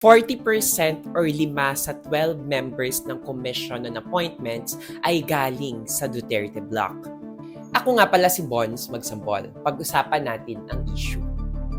40% or 5 sa 12 members ng Commission on Appointments ay galing sa Duterte Bloc. Ako nga pala si Bons Magsambol. Pag-usapan natin ang issue.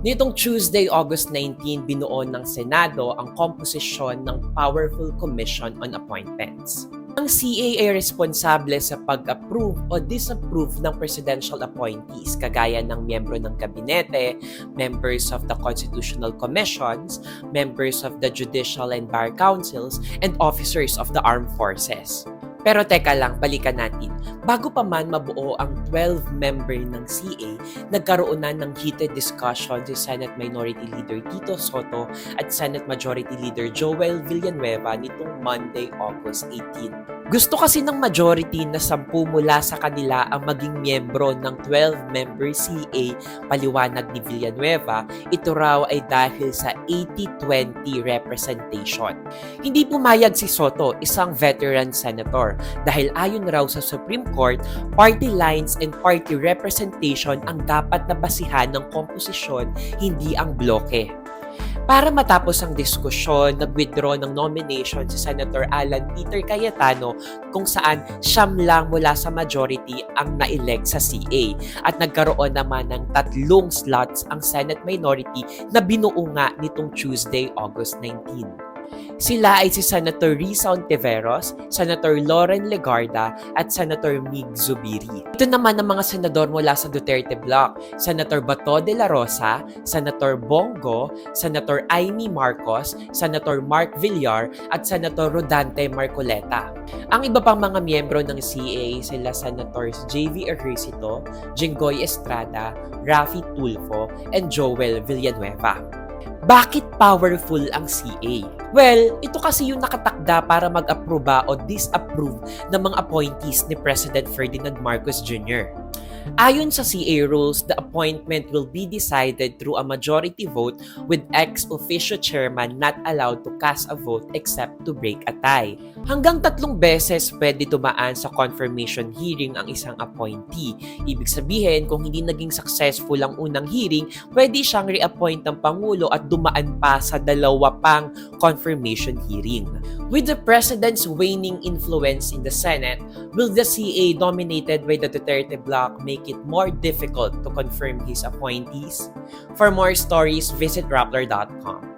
Nitong Tuesday, August 19, binuo ng Senado ang komposisyon ng Powerful Commission on Appointments. Ang CA ay responsable sa pag-approve o disapprove ng presidential appointees kagaya ng miyembro ng kabinete, members of the constitutional commissions, members of the judicial and bar councils, and officers of the armed forces. Pero teka lang, balikan natin. Bago pa man mabuo ang 12-member ng CA, nagkaroon na ng heated discussion si Senate Minority Leader Tito Sotto at Senate Majority Leader Joel Villanueva nitong Monday, August 18. Gusto kasi ng majority na 10 mula sa kanila ang maging miyembro ng 12-member CA, paliwanag ni Villanueva, ito raw ay dahil sa 80-20 representation. Hindi pumayag si Sotto, isang veteran senator, dahil ayon raw sa Supreme Court, party lines and party representation ang dapat na basihan ng komposisyon, hindi ang bloke. Para matapos ang diskusyon, nag-withdraw ng nomination si Senator Alan Peter Cayetano kung saan 9 lang mula sa majority ang na-elect sa CA at nagkaroon naman ng 3 slots ang Senate minority na binuo nga nitong Tuesday, August 19. Sila ay si Senator Risa Ontiveros, Senator Loren Legarda at Senator Mig Zubiri. Ito naman ang mga senador mula sa Duterte Bloc, Senator Bato de la Rosa, Senator Bongo, Senator Amy Marcos, Senator Mark Villar at Senator Rodante Marcoleta. Ang iba pang mga miyembro ng CA sila Senators J.V. Ejercito, Jinggoy Estrada, Raffy Tulfo, and Joel Villanueva. Bakit powerful ang CA? Well, ito kasi yung nakatakda para mag-aproba o disapprove ng mga appointees ni President Ferdinand Marcos Jr. Ayon sa CA rules, the appointment will be decided through a majority vote with ex-officio chairman not allowed to cast a vote except to break a tie. Hanggang 3 beses pwede dumaan sa confirmation hearing ang isang appointee. Ibig sabihin, kung hindi naging successful ang unang hearing, pwede siyang re-appoint ng Pangulo at dumaan pa sa 2 pang confirmation hearing. With the President's waning influence in the Senate, will the CA dominated by the Duterte Bloc make it more difficult to confirm his appointees? For more stories, visit Rappler.com.